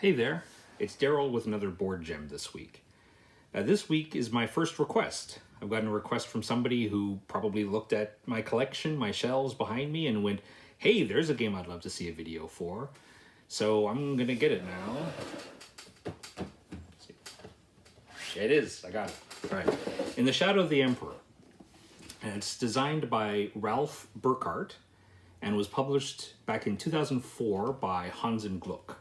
Hey there, it's Daryl with another board gem this week. This week is my first request. I've gotten a request from somebody who probably looked at my collection, my shelves behind me, and went, hey, there's a game I'd love to see a video for. So I'm gonna get it now. It is, I got it. All right. In the Shadow of the Emperor. And it's designed by Ralph Burkhardt and was published back in 2004 by Hans and Gluck.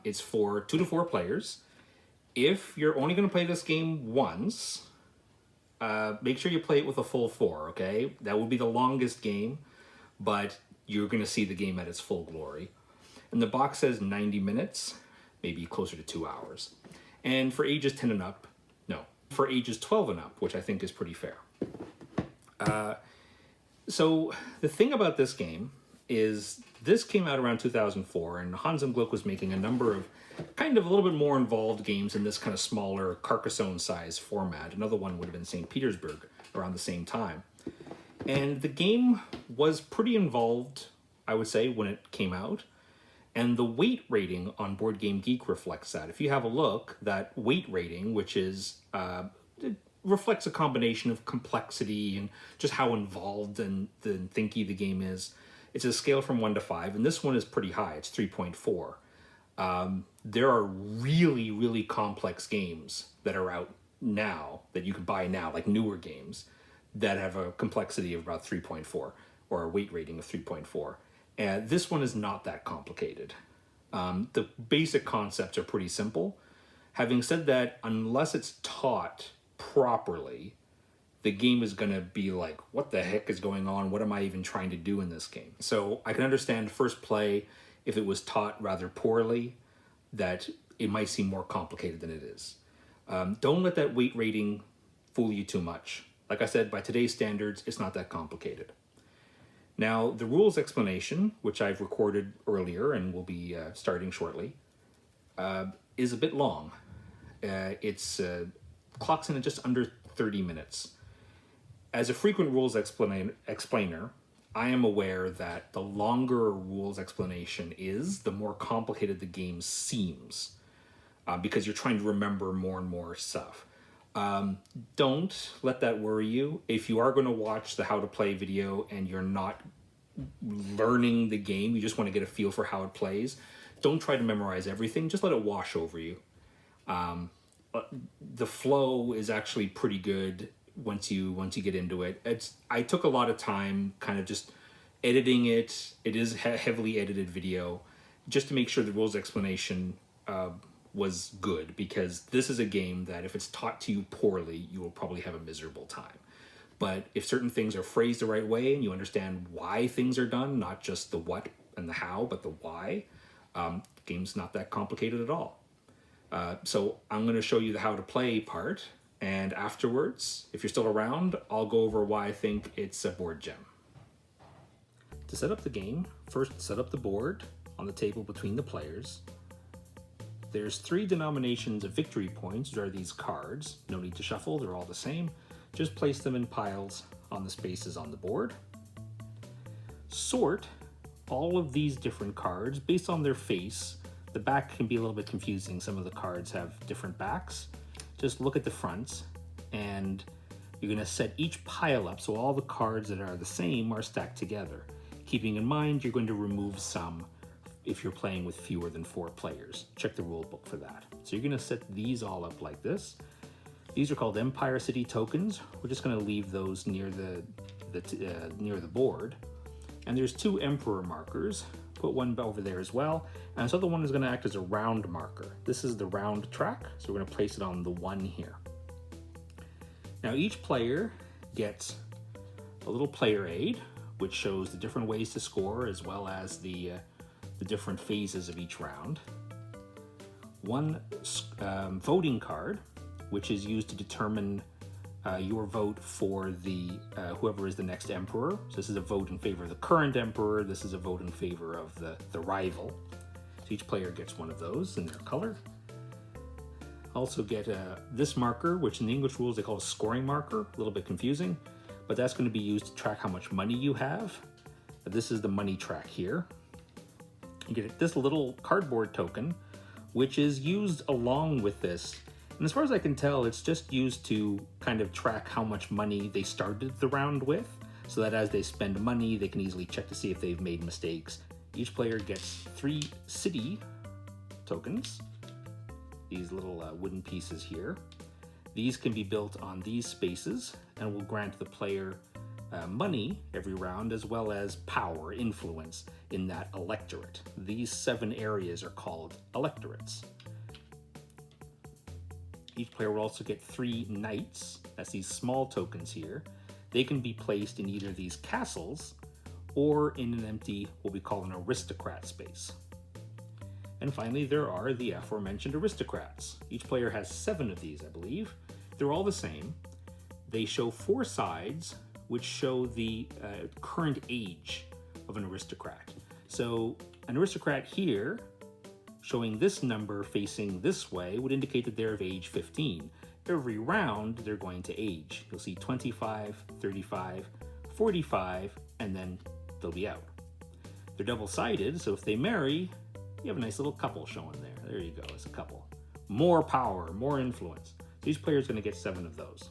It's for 2 to 4 players. If you're only going to play this game once, make sure you play it with a full 4, okay? That will be the longest game, but you're going to see the game at its full glory. And the box says 90 minutes, maybe closer to 2 hours. And for ages 10 and up, no. For ages 12 and up, which I think is pretty fair. So the thing about this game is this came out around 2004, and Hans and Gluck was making a number of kind of a little bit more involved games in this kind of smaller Carcassonne size format. Another one would have been St. Petersburg around the same time. And the game was pretty involved, I would say, when it came out. And the weight rating on Board Game Geek reflects that. If you have a look, that weight rating, which is it reflects a combination of complexity and just how involved and thinky the game is. It's a scale from 1 to 5, and this one is pretty high. It's 3.4. There are really, really complex games that are out now, that you can buy now, like newer games, that have a complexity of about 3.4, or a weight rating of 3.4. And this one is not that complicated. The basic concepts are pretty simple. Having said that, unless it's taught properly, the game is going to be like, what the heck is going on? What am I even trying to do in this game? So I can understand first play, if it was taught rather poorly, that it might seem more complicated than it is. Don't let that weight rating fool you too much. Like I said, by today's standards, it's not that complicated. Now, the rules explanation, which I've recorded earlier and will be starting shortly, is a bit long. It's clocks in at just under 30 minutes. As a frequent rules explainer, I am aware that the longer a rules explanation is, the more complicated the game seems, because you're trying to remember more and more stuff. Don't let that worry you. If you are going to watch the how to play video and you're not learning the game, you just want to get a feel for how it plays, don't try to memorize everything. Just let it wash over you. The flow is actually pretty good once you get into it. I took a lot of time kind of just editing it. It is heavily edited video, just to make sure the rules explanation was good, because this is a game that if it's taught to you poorly, you will probably have a miserable time. But if certain things are phrased the right way and you understand why things are done, not just the what and the how, but the why, the game's not that complicated at all. So I'm going to show you the how to play part, and afterwards, if you're still around, I'll go over why I think it's a board gem. To set up the game, first set up the board on the table between the players. There's 3 denominations of victory points, which are these cards. No need to shuffle, they're all the same. Just place them in piles on the spaces on the board. Sort all of these different cards based on their face. The back can be a little bit confusing. Some of the cards have different backs. Just look at the fronts, and you're going to set each pile up so all the cards that are the same are stacked together. Keeping in mind, you're going to remove some if you're playing with fewer than 4 players. Check the rule book for that. So you're going to set these all up like this. These are called Empire City tokens. We're just going to leave those near the board. And there's 2 Emperor markers. Put one over there as well. And this other one is going to act as a round marker. This is the round track, so we're going to place it on the 1 here. Now each player gets a little player aid, which shows the different ways to score as well as the different phases of each round. One voting card, which is used to determine your vote for the whoever is the next emperor. So this is a vote in favor of the current emperor. This is a vote in favor of the rival. So each player gets one of those in their color. Also get this marker, which in the English rules they call a scoring marker. A little bit confusing, but that's going to be used to track how much money you have. This is the money track here. You get this little cardboard token, which is used along with this. And as far as I can tell, it's just used to kind of track how much money they started the round with, so that as they spend money, they can easily check to see if they've made mistakes. Each player gets 3 city tokens, these little wooden pieces here. These can be built on these spaces and will grant the player money every round, as well as power, influence in that electorate. These 7 areas are called electorates. Each player will also get 3 knights. That's these small tokens here. They can be placed in either these castles or in an empty, what we call an aristocrat space. And finally, there are the aforementioned aristocrats. Each player has 7 of these, I believe. They're all the same. They show 4 sides, which show the current age of an aristocrat. So an aristocrat here, showing this number facing this way, would indicate that they're of age 15. Every round, they're going to age. You'll see 25, 35, 45, and then they'll be out. They're double-sided, so if they marry, you have a nice little couple showing there. There you go, it's a couple. More power, more influence. So each player is going to get 7 of those.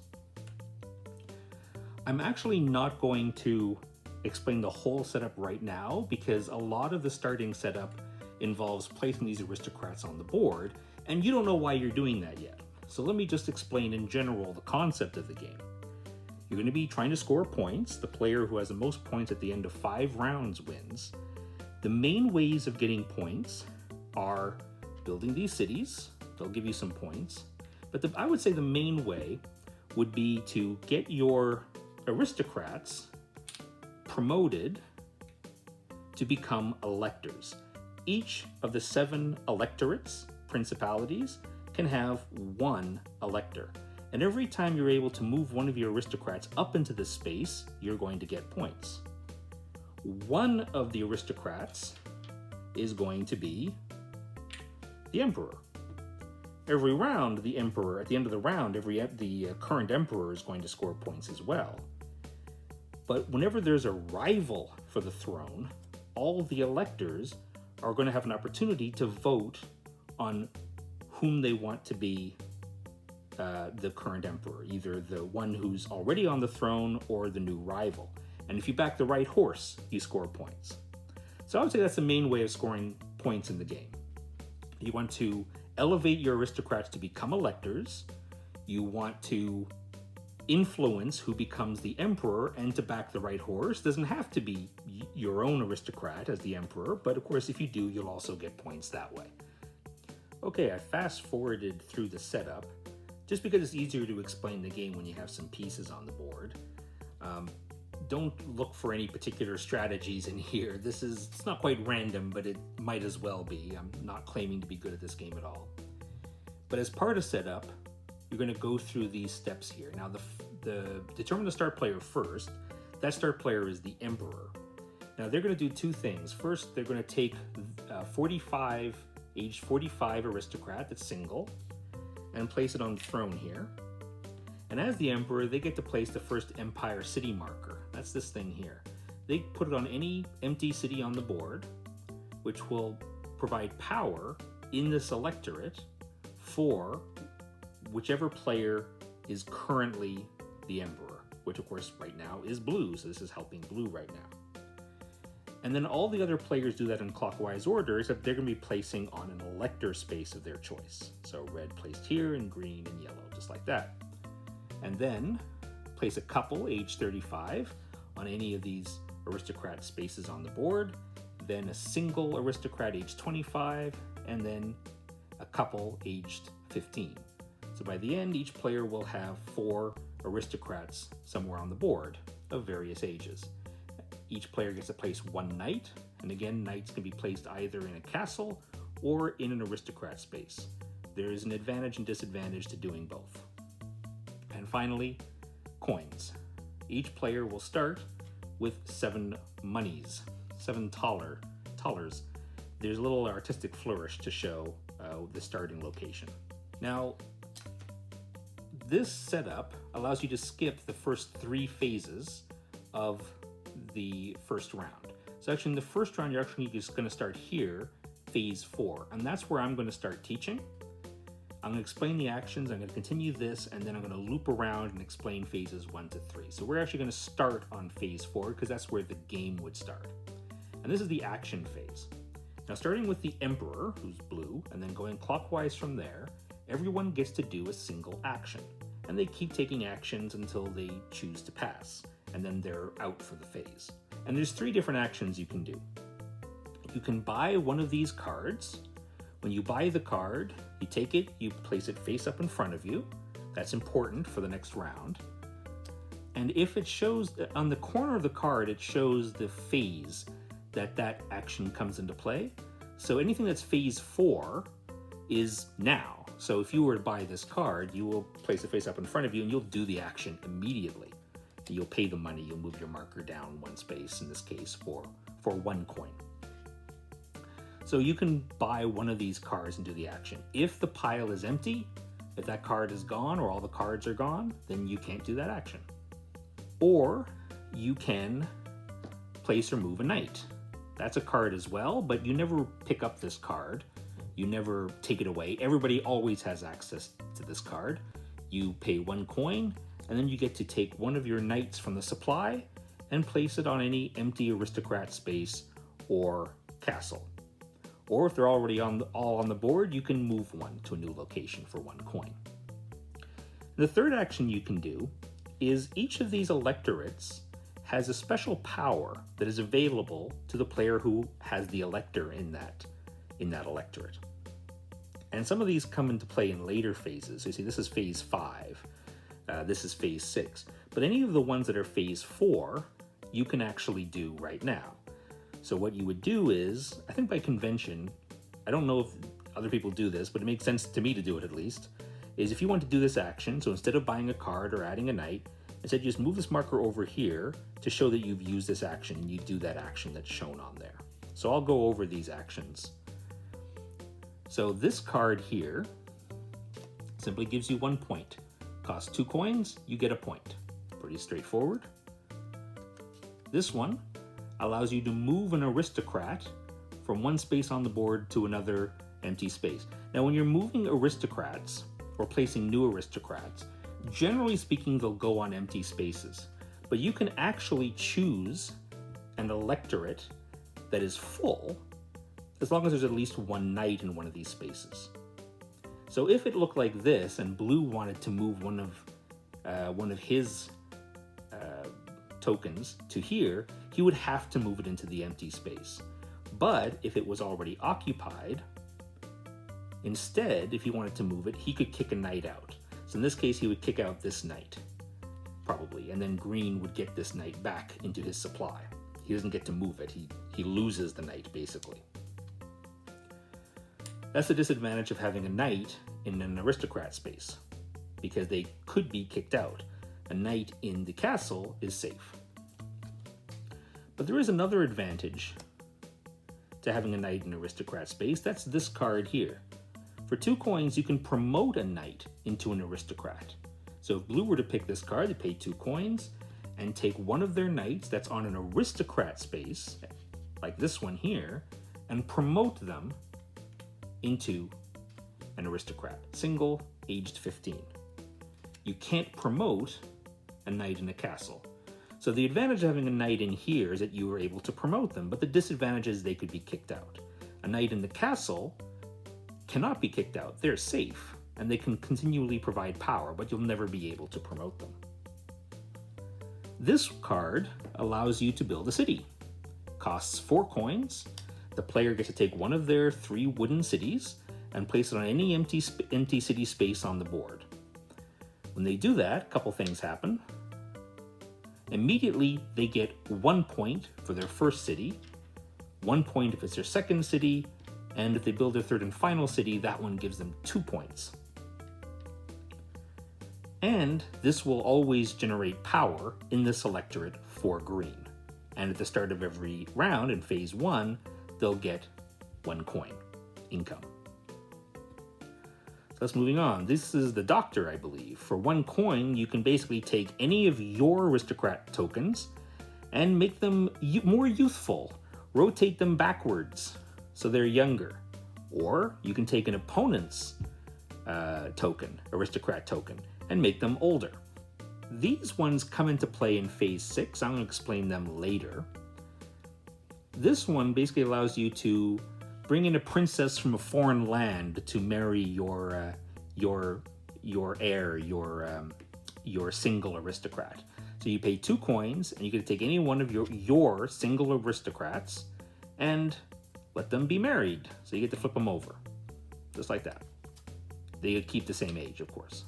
I'm actually not going to explain the whole setup right now, because a lot of the starting setup involves placing these aristocrats on the board, and you don't know why you're doing that yet. So let me just explain in general the concept of the game. You're going to be trying to score points. The player who has the most points at the end of 5 rounds wins. The main ways of getting points are building these cities. They'll give you some points. But I would say the main way would be to get your aristocrats promoted to become electors. Each of the 7 electorates, principalities, can have 1 elector. And every time you're able to move one of your aristocrats up into this space, you're going to get points. One of the aristocrats is going to be the emperor. Every round, the emperor, at the end of the round, the current emperor is going to score points as well. But whenever there's a rival for the throne, all the electors are going to have an opportunity to vote on whom they want to be the current emperor, either the one who's already on the throne or the new rival. And if you back the right horse, you score points. So I would say that's the main way of scoring points in the game. You want to elevate your aristocrats to become electors. You want to influence who becomes the emperor, and to back the right horse doesn't have to be your own aristocrat as the emperor, but of course if you do, you'll also get points that way. Okay, I fast forwarded through the setup just because it's easier to explain the game when you have some pieces on the board. Don't look for any particular strategies in here. It's not quite random, but it might as well be. I'm not claiming to be good at this game at all. But as part of setup, you're going to go through these steps here. Now, determine the start player first. That start player is the emperor. Now, they're going to do 2 things. First, they're going to take age 45 aristocrat that's single, and place it on the throne here. And as the emperor, they get to place the first empire city marker. That's this thing here. They put it on any empty city on the board, which will provide power in this electorate for whichever player is currently the emperor, which of course right now is blue, so this is helping blue right now. And then all the other players do that in clockwise order, except they're going to be placing on an elector space of their choice. So red placed here, and green and yellow, just like that. And then place a couple age 35 on any of these aristocrat spaces on the board, then a single aristocrat age 25, and then a couple aged 15. So by the end, each player will have 4 aristocrats somewhere on the board of various ages. Each player gets to place 1 knight, and again, knights can be placed either in a castle or in an aristocrat space. There is an advantage and disadvantage to doing both. And finally, coins. Each player will start with 7 monies, 7 thalers. There's a little artistic flourish to show the starting location. Now, this setup allows you to skip the first 3 phases of the first round. So actually in the first round, you're actually just going to start here phase 4, and that's where I'm going to start teaching. I'm going to explain the actions, I'm going to continue this, and then I'm going to loop around and explain phases 1 to 3. So we're actually going to start on phase 4 because that's where the game would start. And this is the action phase. Now starting with the Emperor, who's blue, and then going clockwise from there, everyone gets to do a single action. And they keep taking actions until they choose to pass, and then they're out for the phase. And there's 3 different actions you can do. You can buy one of these cards. When you buy the card, you take it, you place it face up in front of you. That's important for the next round. And if it shows, on the corner of the card, it shows the phase that action comes into play. So anything that's phase 4 is now. So if you were to buy this card, you will place it face up in front of you and you'll do the action immediately. You'll pay the money, you'll move your marker down 1 space, in this case for 1 coin. So you can buy one of these cards and do the action. If the pile is empty, if that card is gone or all the cards are gone, then you can't do that action. Or you can place or move a knight. That's a card as well, but you never pick up this card. You never take it away. Everybody always has access to this card. You pay 1 coin, and then you get to take one of your knights from the supply and place it on any empty aristocrat space or castle. Or if they're already all on the board, you can move one to a new location for 1 coin. The third action you can do is each of these electorates has a special power that is available to the player who has the elector in that electorate. And some of these come into play in later phases. So you see, this is phase 5. This is phase 6. But any of the ones that are phase 4, you can actually do right now. So what you would do is, I think by convention, I don't know if other people do this, but it makes sense to me to do it at least, is if you want to do this action, so instead of buying a card or adding a knight, instead you just move this marker over here to show that you've used this action, and you do that action that's shown on there. So I'll go over these actions. So this card here simply gives you 1 point. Costs 2 coins, you get a point. Pretty straightforward. This one allows you to move an aristocrat from 1 space on the board to another empty space. Now when you're moving aristocrats or placing new aristocrats, generally speaking they'll go on empty spaces, but you can actually choose an electorate that is full as long as there's at least 1 knight in one of these spaces. So if it looked like this and blue wanted to move one of his tokens to here, he would have to move it into the empty space. But if it was already occupied, instead, if he wanted to move it, he could kick a knight out. So in this case, he would kick out this knight, probably, and then green would get this knight back into his supply. He doesn't get to move it, he loses the knight, basically. That's the disadvantage of having a knight in an aristocrat space, because they could be kicked out. A knight in the castle is safe. But there is another advantage to having a knight in aristocrat space. That's this card here. For 2 coins, you can promote a knight into an aristocrat. So if blue were to pick this card, they pay 2 coins and take one of their knights that's on an aristocrat space, like this one here, and promote them into an aristocrat, single, aged 15. You can't promote a knight in a castle. So the advantage of having a knight in here is that you were able to promote them, but the disadvantage is they could be kicked out. A knight in the castle cannot be kicked out. They're safe, and they can continually provide power, but you'll never be able to promote them. This card allows you to build a city. Costs 4 coins. The player gets to take one of their 3 wooden cities and place it on any empty city space on the board. When they do that, a couple things happen. Immediately, they get 1 point for their first city, 1 point if it's their second city, and if they build their third and final city, that one gives them 2 points. And this will always generate power in this electorate for green. And at the start of every round in phase 1, they'll get 1 coin income. So let's moving on. This is the doctor, I believe. For 1 coin, you can basically take any of your aristocrat tokens and make them more youthful. Rotate them backwards. so they're younger. Or you can take an opponent's token, aristocrat token, and make them older. These ones come into play in phase 6. I'm going to explain them later. This one basically allows you to bring in a princess from a foreign land to marry your heir, your single aristocrat. So you pay 2 coins, and you can take any one of your single aristocrats and let them be married. So you get to flip them over, just like that. They keep the same age, of course.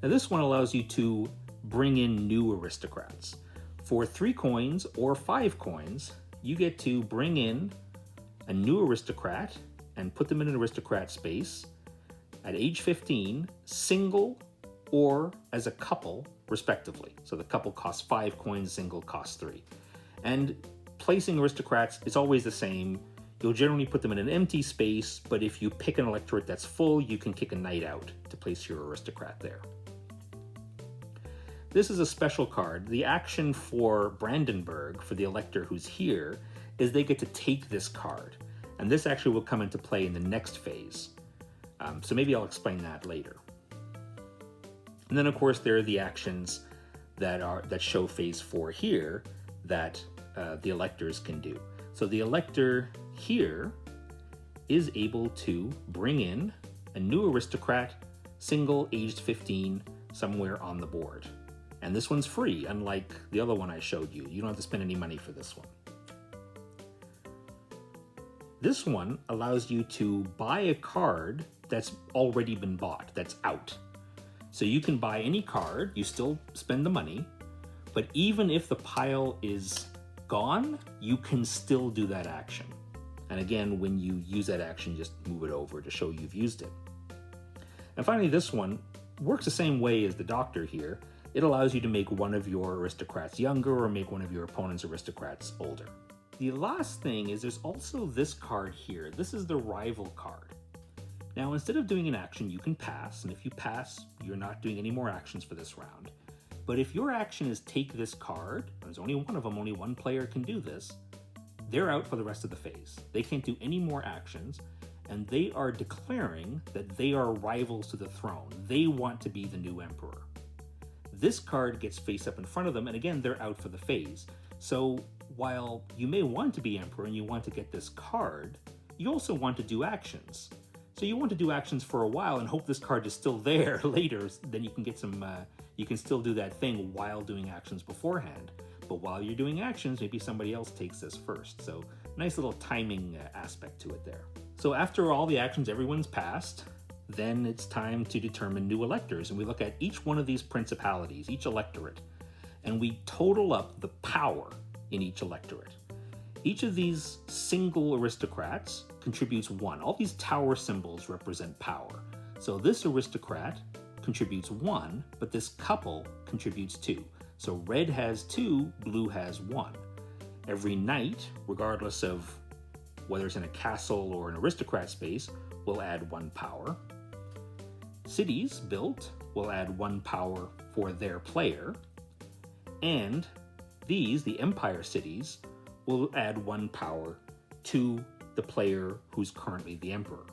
Now this one allows you to bring in new aristocrats. For 3 coins or 5 coins, you get to bring in a new aristocrat and put them in an aristocrat space at age 15, single or as a couple, respectively. So the couple costs 5 coins, single costs 3. And placing aristocrats is always the same. You'll generally put them in an empty space, but if you pick an electorate that's full, you can kick a knight out to place your aristocrat there. This is a special card. The action for Brandenburg, for the elector who's here, is they get to take this card. And this actually will come into play in the next phase. So maybe I'll explain that later. And then of course there are the actions that show phase 4 here that the electors can do. So the elector here is able to bring in a new aristocrat, single, aged 15, somewhere on the board. And this one's free, unlike the other one I showed you. You don't have to spend any money for this one. This one allows you to buy a card that's already been bought, that's out. So you can buy any card, you still spend the money, but even if the pile is gone, you can still do that action. And again, when you use that action, just move it over to show you've used it. And finally, this one works the same way as the doctor here. It allows you to make one of your aristocrats younger or make one of your opponent's aristocrats older. The last thing is there's also this card here. This is the rival card. Now, instead of doing an action, you can pass, and if you pass, you're not doing any more actions for this round. But if your action is take this card, there's only one of them, only one player can do this, they're out for the rest of the phase. They can't do any more actions, and they are declaring that they are rivals to the throne. They want to be the new emperor. This card gets face up in front of them, and again, they're out for the phase. So while you may want to be emperor and you want to get this card, you also want to do actions. So you want to do actions for a while and hope this card is still there later, then you can get some, you can still do that thing while doing actions beforehand. But while you're doing actions, maybe somebody else takes this first. So nice little timing aspect to it there. So after all the actions everyone's passed, then it's time to determine new electors. And we look at each one of these principalities, each electorate, and we total up the power in each electorate. Each of these single aristocrats contributes 1. All these tower symbols represent power. So this aristocrat contributes 1, but this couple contributes 2. So red has 2, blue has 1. Every knight, regardless of whether it's in a castle or an aristocrat space, will add 1 power. Cities built will add 1 power for their player. And these, the empire cities, will add 1 power to the player who's currently the emperor.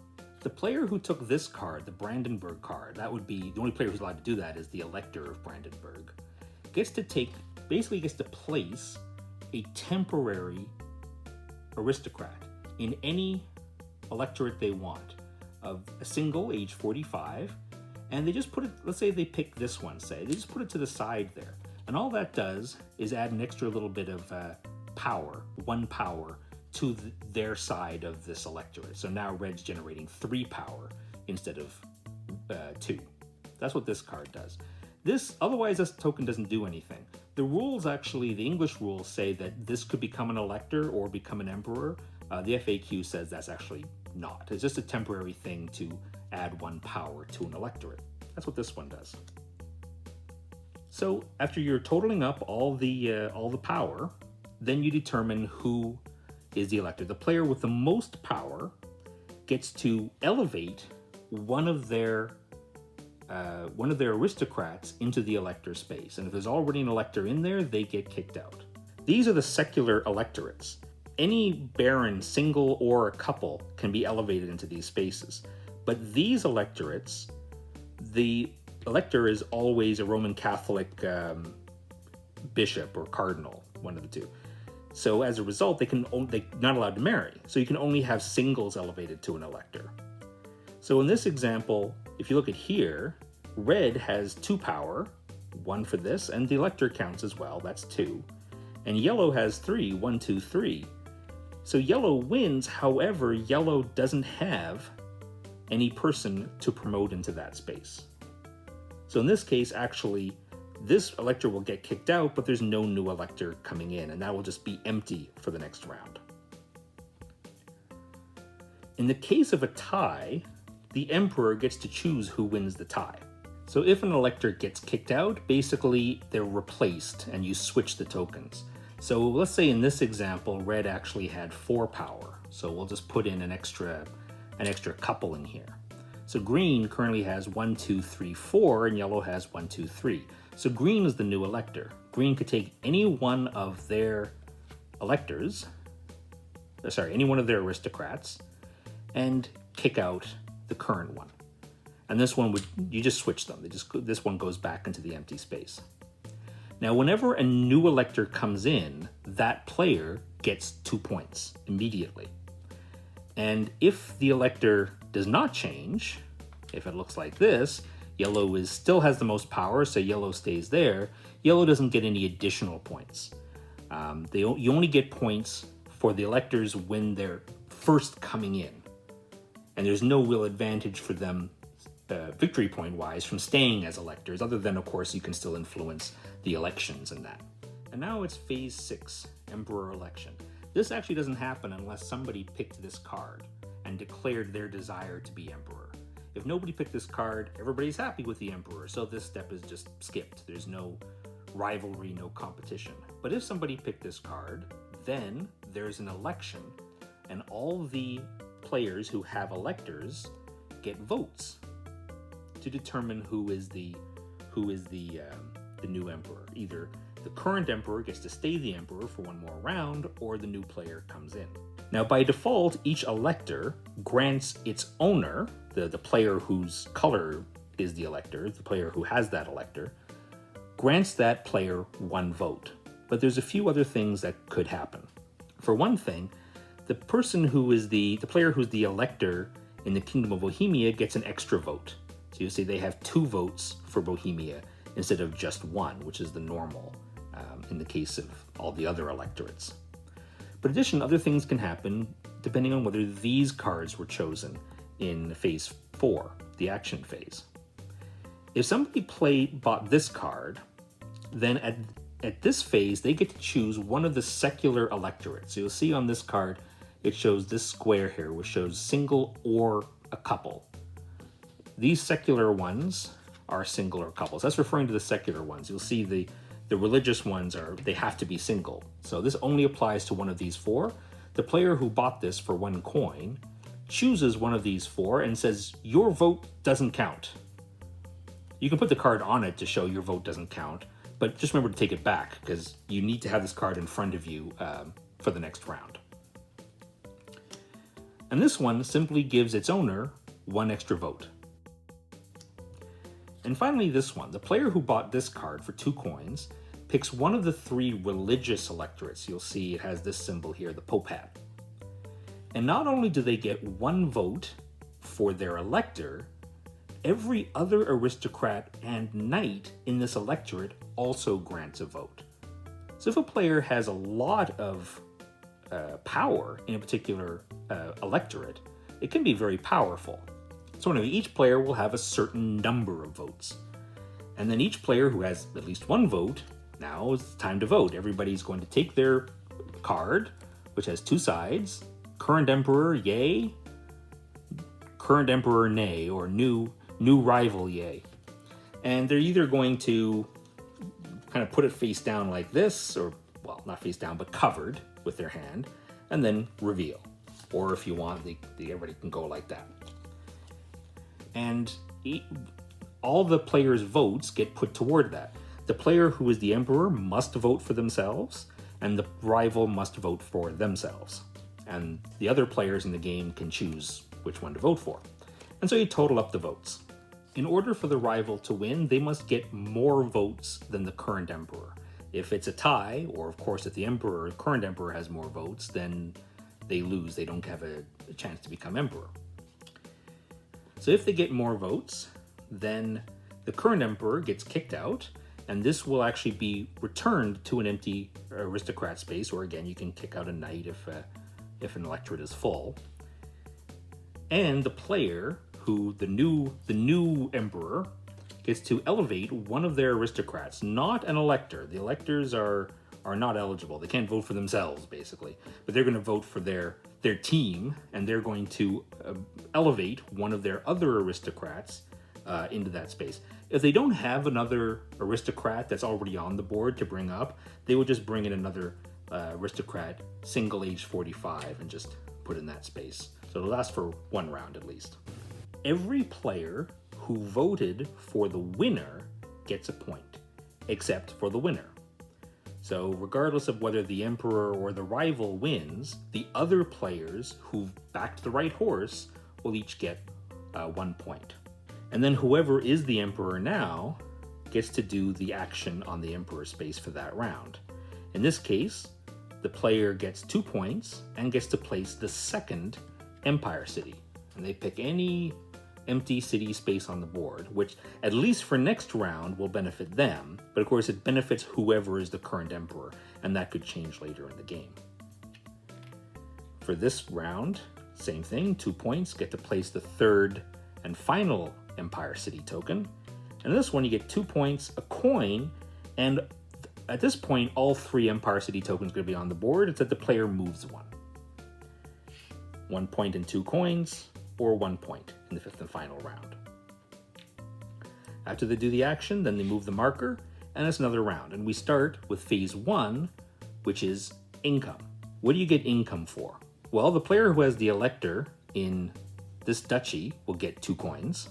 The player who took this card, the Brandenburg card, that would be, the only player who's allowed to do that is the Elector of Brandenburg, gets to place a temporary aristocrat in any electorate they want, of a single, age 45, and they just put it, let's say they pick this one, they just put it to the side there. And all that does is add an extra little bit of power, 1 power, to their side of this electorate. So now red's generating 3 power instead of 2. That's what this card does. Otherwise, this token doesn't do anything. The rules actually, the English rules say that this could become an elector or become an emperor. The FAQ says that's actually not. It's just a temporary thing to add 1 power to an electorate. That's what this one does. So after you're totaling up all the power, then you determine who is the elector. The player with the most power gets to elevate one of their aristocrats into the elector space. And if there's already an elector in there, they get kicked out. These are the secular electorates. any baron, single or a couple, can be elevated into these spaces. But these electorates, the elector is always a Roman Catholic bishop or cardinal, one of the two. So as a result, they're not allowed to marry. So you can only have singles elevated to an elector. So in this example, if you look at here, red has 2 power, 1 for this, and the elector counts as well, that's 2. And yellow has 3, 1, 2, 3. So yellow wins, however, yellow doesn't have any person to promote into that space. So in this case, actually, this elector will get kicked out, but there's no new elector coming in, and that will just be empty for the next round. In the case of a tie, the emperor gets to choose who wins the tie. So if an elector gets kicked out, basically they're replaced and you switch the tokens. So let's say in this example, red actually had 4 power. So we'll just put in an extra couple in here. So green currently has 1, 2, 3, 4, and yellow has 1, 2, 3. So green is the new elector. Green could take any one of their electors, any one of their aristocrats, and kick out the current one. And this one you just switch them. This one goes back into the empty space. Now, whenever a new elector comes in, that player gets 2 points immediately. And if the elector does not change, if it looks like this, yellow still has the most power, so yellow stays there. Yellow doesn't get any additional points. You only get points for the electors when they're first coming in. And there's no real advantage for them victory point wise from staying as electors, other than of course you can still influence the elections in that. And now it's phase 6, emperor election. This actually doesn't happen unless somebody picked this card and declared their desire to be emperor. If nobody picked this card, everybody's happy with the emperor, so this step is just skipped. There's no rivalry, no competition. But if somebody picked this card, then there's an election, and all the players who have electors get votes to determine who is the new emperor. Either the current emperor gets to stay the emperor for one more round, or the new player comes in. Now, by default, each elector grants its owner, the player whose color is the elector, the player who has that elector, grants that player 1 vote. But there's a few other things that could happen. For one thing, the person who is the player who's the elector in the Kingdom of Bohemia gets an extra vote. So you see they have 2 votes for Bohemia instead of just 1, which is the normal in the case of all the other electorates. But in addition, other things can happen depending on whether these cards were chosen in phase 4, the action phase. If somebody bought this card, then at this phase, they get to choose one of the secular electorates. So you'll see on this card, it shows this square here, which shows single or a couple. These secular ones are single or couples. That's referring to the secular ones. You'll see the religious ones they have to be single. So this only applies to one of these 4. The player who bought this for 1 coin chooses one of these 4 and says, your vote doesn't count. You can put the card on it to show your vote doesn't count, but just remember to take it back because you need to have this card in front of you for the next round. And this one simply gives its owner 1 extra vote. And finally, this one. The player who bought this card for 2 coins picks one of the 3 religious electorates. You'll see it has this symbol here, the Pope hat. And not only do they get 1 vote for their elector, every other aristocrat and knight in this electorate also grants a vote. So if a player has a lot of power in a particular electorate, it can be very powerful. So anyway, each player will have a certain number of votes. And then each player who has at least 1 vote, now it's time to vote. Everybody's going to take their card, which has 2 sides, current emperor, yay, current emperor, nay, or new rival, yay. And they're either going to kind of put it face down like this, or, well, not face down, but covered with their hand, and then reveal. Or if you want, everybody can go like that. And all the players' votes get put toward that. The player who is the emperor must vote for themselves, and the rival must vote for themselves. And the other players in the game can choose which one to vote for. And so you total up the votes. In order for the rival to win, they must get more votes than the current emperor. If it's a tie, or of course if the current emperor has more votes, then they lose. They don't have a chance to become emperor. So if they get more votes, then the current emperor gets kicked out, and this will actually be returned to an empty aristocrat space, or again, you can kick out a knight if an electorate is full. And the player, the new emperor, gets to elevate one of their aristocrats, not an elector. The electors are not eligible. They can't vote for themselves, basically. But they're going to vote for their team, and they're going to elevate one of their other aristocrats into that space. If they don't have another aristocrat that's already on the board to bring up, they will just bring in another aristocrat, single age 45, and just put in that space. So it'll last for one round at least. Every player who voted for the winner gets a point, except for the winner. So regardless of whether the emperor or the rival wins, the other players who've backed the right horse will each get 1 point. And then whoever is the emperor now gets to do the action on the emperor space for that round. In this case, the player gets 2 points and gets to place the second empire city. And they pick any empty city space on the board, which at least for next round will benefit them, but of course it benefits whoever is the current emperor, and that could change later in the game. For this round, same thing, 2 points, get to place the third and final empire city token, and this one you get 2 points, a coin, and at this point all 3 empire city tokens are going to be on the board. It's that the player moves one. 1 point and 2 coins, or 1 point in the fifth and final round. After they do the action, then they move the marker, and it's another round. And we start with phase 1, which is income. What do you get income for? Well, the player who has the elector in this duchy will get 2 coins.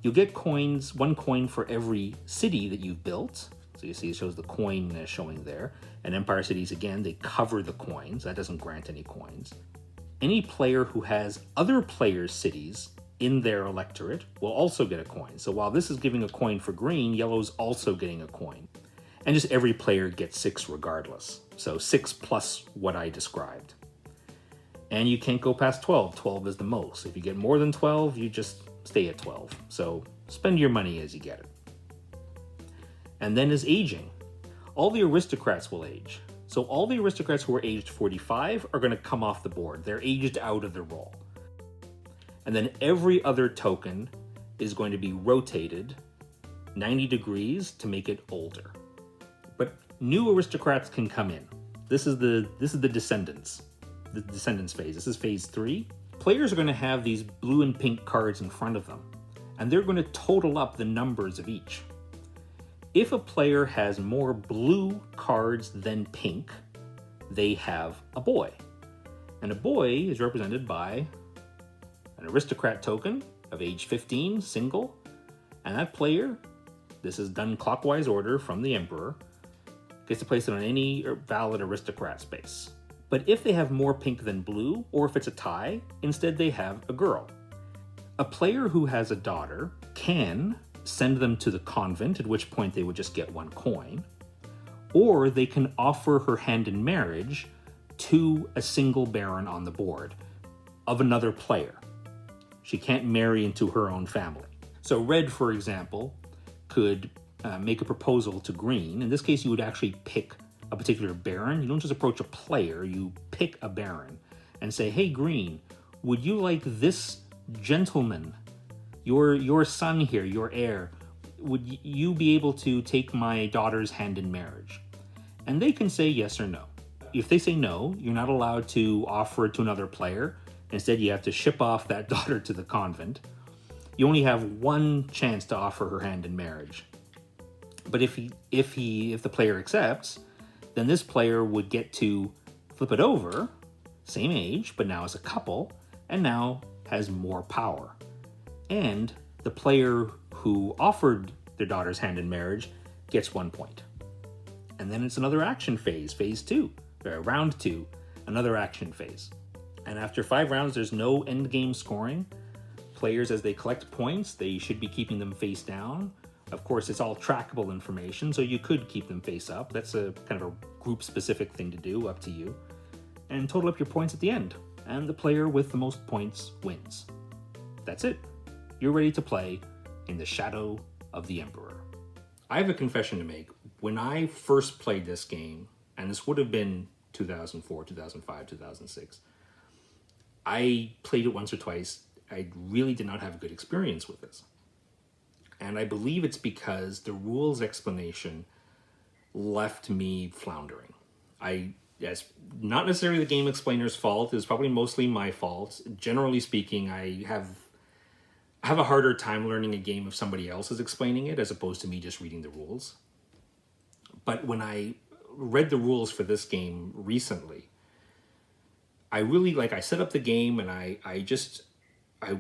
You'll get coins, 1 coin for every city that you've built. So you see it shows the coin showing there. And empire cities, again, they cover the coins. That doesn't grant any coins. Any player who has other players' cities in their electorate will also get a coin. So while this is giving a coin for green, yellow's also getting a coin. And just every player gets 6 regardless. So 6 plus what I described. And you can't go past 12. 12 is the most. If you get more than 12, you just stay at 12. So spend your money as you get it. And then is aging. All the aristocrats will age. So all the aristocrats who are aged 45 are going to come off the board. They're aged out of the role. And then every other token is going to be rotated 90 degrees to make it older. But new aristocrats can come in. This is the Descendants. The Descendants phase. This is phase 3. Players are going to have these blue and pink cards in front of them, and they're going to total up the numbers of each. If a player has more blue cards than pink, they have a boy. And a boy is represented by an aristocrat token of age 15, single, and that player, this is done clockwise order from the emperor, gets to place it on any valid aristocrat space. But if they have more pink than blue, or if it's a tie, instead they have a girl. A player who has a daughter can send them to the convent, at which point they would just get 1 coin, or they can offer her hand in marriage to a single baron on the board of another player. She can't marry into her own family. So red, for example, could make a proposal to green. In this case, you would actually pick a particular baron. You don't just approach a player, you pick a baron and say, hey, green, would you like this gentleman, your son here, your heir, would you be able to take my daughter's hand in marriage? And they can say yes or no. If they say no, you're not allowed to offer it to another player. Instead, you have to ship off that daughter to the convent. You only have 1 chance to offer her hand in marriage. But if the player accepts, then this player would get to flip it over, same age, but now as a couple, and now has more power. And the player who offered their daughter's hand in marriage gets 1 point. And then it's another action phase, phase 2, or round 2, another action phase. And after 5 rounds, there's no end game scoring. Players, as they collect points, they should be keeping them face down. Of course, it's all trackable information, so you could keep them face up. That's a kind of a group-specific thing to do, up to you. And total up your points at the end. And the player with the most points wins. That's it. You're ready to play in the Shadow of the Emperor. I have a confession to make. When I first played this game, and this would have been 2004, 2005, 2006, I played it once or twice. I really did not have a good experience with this. And I believe it's because the rules explanation left me floundering. It's not necessarily the game explainer's fault. It's probably mostly my fault. Generally speaking, I have a harder time learning a game if somebody else is explaining it as opposed to me just reading the rules. But when I read the rules for this game recently, I really, I set up the game and I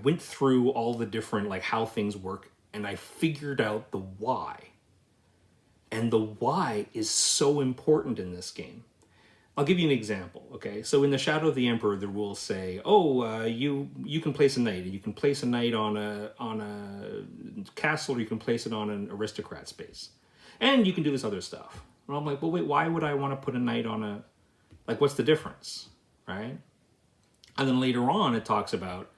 went through all the different, how things work, and I figured out the why. And the why is so important in this game. I'll give you an example, okay? So in the Shadow of the Emperor, the rules say, you can place a knight. You can place a knight on a castle, or you can place it on an aristocrat space. And you can do this other stuff. And I'm like, well, wait, why would I want to put a knight on what's the difference, right? And then later on, it talks about,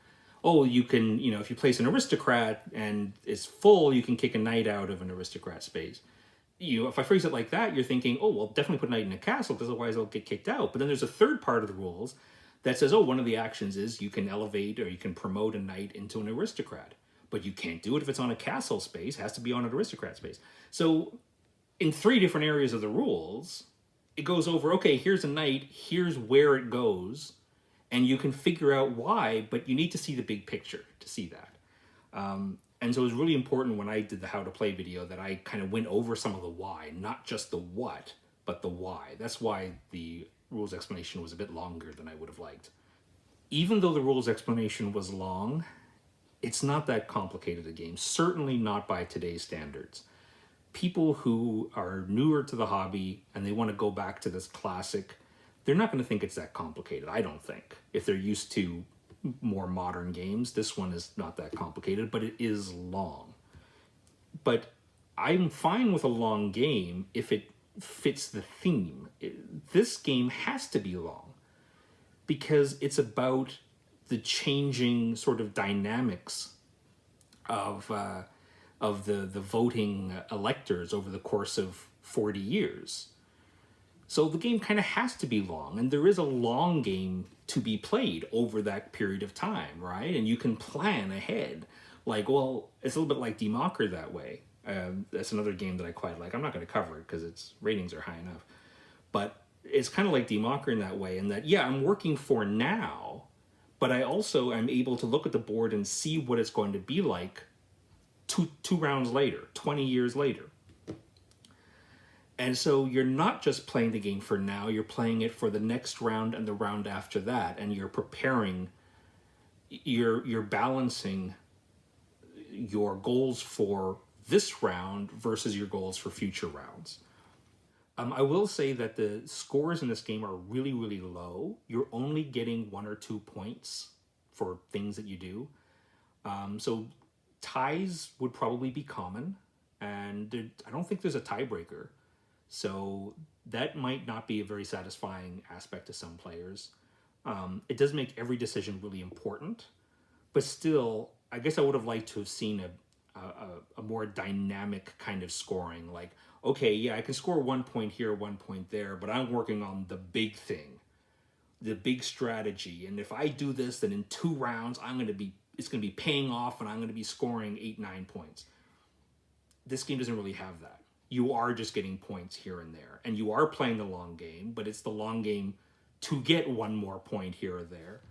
you can, if you place an aristocrat and it's full, you can kick a knight out of an aristocrat space. If I phrase it like that, you're thinking, definitely put a knight in a castle because otherwise they'll get kicked out. But then there's a third part of the rules that says, one of the actions is you can elevate or you can promote a knight into an aristocrat. But you can't do it if it's on a castle space. It has to be on an aristocrat space. So in 3 different areas of the rules, it goes over, okay, here's a knight, here's where it goes, and you can figure out why, but you need to see the big picture to see that. And so it was really important when I did the how to play video that I kind of went over some of the why, not just the what, but the why. That's why the rules explanation was a bit longer than I would have liked. Even though the rules explanation was long, it's not that complicated a game, certainly not by today's standards. People who are newer to the hobby and they want to go back to this classic, they're not going to think it's that complicated, I don't think. If they're used to more modern games, this one is not that complicated, but it is long. But I'm fine with a long game if it fits the theme. This game has to be long because it's about the changing sort of dynamics of the voting electors over the course of 40 years. So the game kind of has to be long, and there is a long game to be played over that period of time, right? And you can plan ahead. It's a little bit like Democker that way. That's another game that I quite like. I'm not going to cover it because its ratings are high enough. But it's kind of like Democker in that way, in that, I'm working for now, but I also am able to look at the board and see what it's going to be like two rounds later, 20 years later. And so you're not just playing the game for now, you're playing it for the next round and the round after that, and you're preparing, you're balancing your goals for this round versus your goals for future rounds. I will say that the scores in this game are really, really low. You're only getting 1 or 2 points for things that you do. So ties would probably be common, and I don't think there's a tiebreaker. So that might not be a very satisfying aspect to some players. It does make every decision really important, but still, I guess I would have liked to have seen a more dynamic kind of scoring. Like, okay, I can score 1 point here, 1 point there, but I'm working on the big thing, the big strategy. And if I do this, then in 2 rounds, it's going to be paying off, and I'm going to be scoring 8, 9 points. This game doesn't really have that. You are just getting points here and there, and you are playing the long game, but it's the long game to get 1 more point here or there.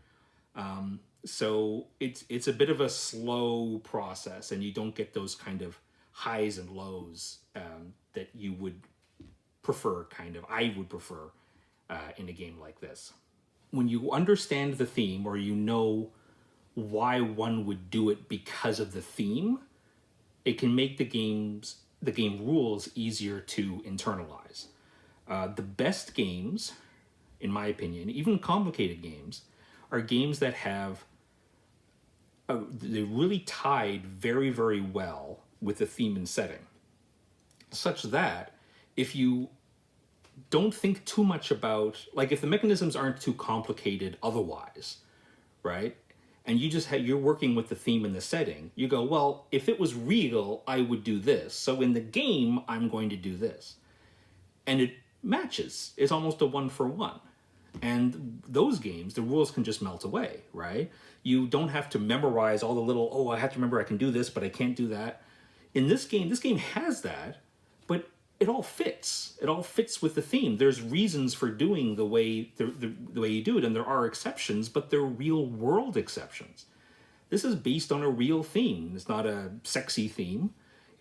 So it's a bit of a slow process, and you don't get those kind of highs and lows that you would prefer, I would prefer in a game like this. When you understand the theme, or you know why one would do it because of the theme, it can make the game rules easier to internalize. The best games, in my opinion, even complicated games, are games that have they really tied very, very well with the theme and setting, such that if you don't think too much about, like, if the mechanisms aren't too complicated otherwise, right? And you just you're working with the theme and the setting, you go, well, if it was real, I would do this. So in the game, I'm going to do this. And it matches. It's almost a 1-for-1. And those games, the rules can just melt away, right? You don't have to memorize all the little, oh, I have to remember I can do this, but I can't do that. In this game has that, but it all fits. It all fits with the theme. There's reasons for doing the way the way you do it, and there are exceptions, but they're real world exceptions. This is based on a real theme. It's not a sexy theme.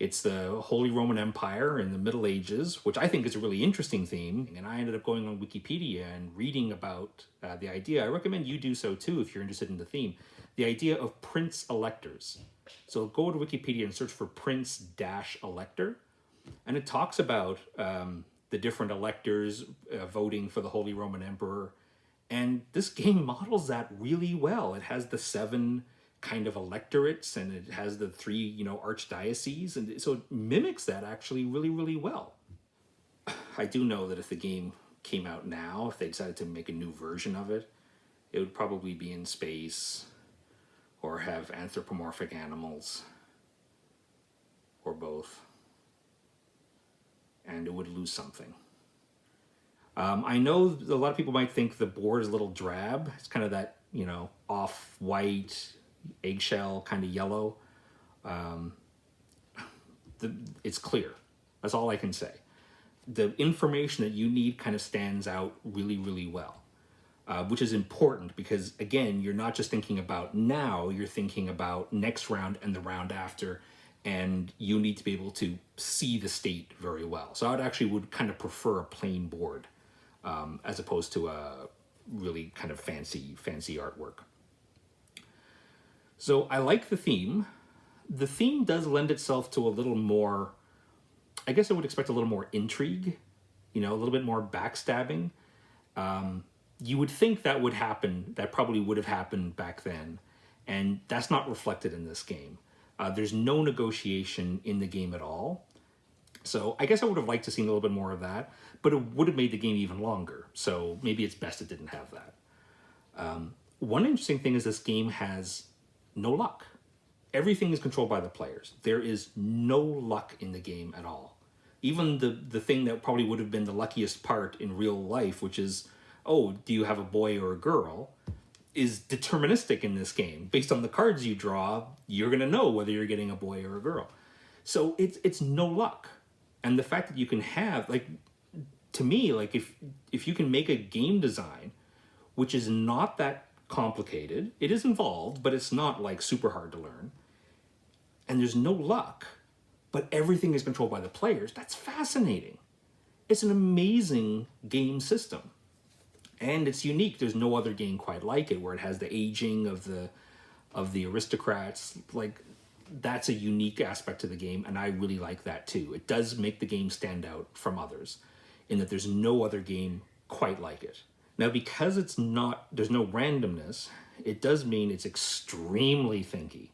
It's the Holy Roman Empire in the Middle Ages, which I think is a really interesting theme. And I ended up going on Wikipedia and reading about the idea. I recommend you do so too if you're interested in the theme. The idea of Prince Electors. So go to Wikipedia and search for Prince-Elector. And it talks about the different electors voting for the Holy Roman Emperor. And this game models that really well. It has the 7 kind of electorates, and it has the 3, archdioceses. And so it mimics that actually really, really well. I do know that if the game came out now, if they decided to make a new version of it, it would probably be in space or have anthropomorphic animals or both. And it would lose something. I know a lot of people might think the board is a little drab. It's kind of that, off-white, eggshell kind of yellow. It's clear. That's all I can say. The information that you need kind of stands out really, really well, which is important because, again, you're not just thinking about now, you're thinking about next round and the round after, and you need to be able to see the state very well. So I would kind of prefer a plain board as opposed to a really kind of fancy artwork. So I like the theme. The theme does lend itself to a little more, I guess I would expect a little more intrigue, a little bit more backstabbing. You would think that would happen, that probably would have happened back then, and that's not reflected in this game. There's no negotiation in the game at all. So I guess I would have liked to see a little bit more of that, but it would have made the game even longer. So maybe it's best it didn't have that. One interesting thing is this game has no luck. Everything is controlled by the players. There is no luck in the game at all. Even the thing that probably would have been the luckiest part in real life, which is, oh, do you have a boy or a girl, is deterministic in this game. Based on the cards you draw, you're going to know whether you're getting a boy or a girl. So it's no luck. And the fact that you can have, to me, if you can make a game design which is not that complicated, it is involved, but it's not super hard to learn, and there's no luck, but everything is controlled by the players, that's fascinating. It's an amazing game system. And it's unique. There's no other game quite like it, where it has the aging of the aristocrats. That's a unique aspect to the game, and I really like that too. It does make the game stand out from others, in that there's no other game quite like it. Now, because there's no randomness, it does mean it's extremely thinky.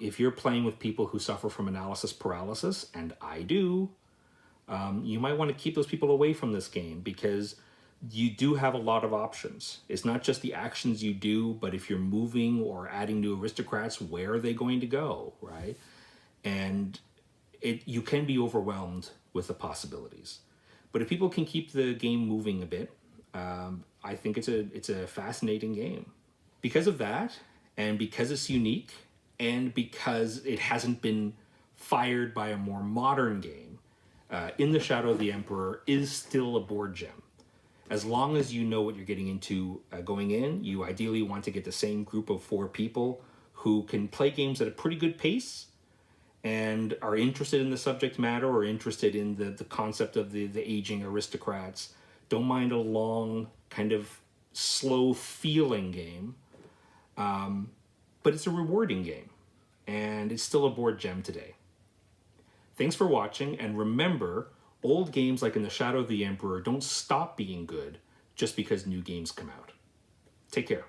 If you're playing with people who suffer from analysis paralysis, and I do, you might want to keep those people away from this game, because you do have a lot of options. It's not just the actions you do, but if you're moving or adding new aristocrats, where are they going to go, right? And you can be overwhelmed with the possibilities. But if people can keep the game moving a bit, I think it's a fascinating game. Because of that, and because it's unique, and because it hasn't been fired by a more modern game, In the Shadow of the Emperor is still a board gem. As long as you know what you're getting into going in, you ideally want to get the same group of 4 people who can play games at a pretty good pace and are interested in the subject matter or interested in the concept of the aging aristocrats. Don't mind a long, kind of slow feeling game. But it's a rewarding game, and it's still a board gem today. Thanks for watching, and remember, old games like In the Shadow of the Emperor don't stop being good just because new games come out. Take care.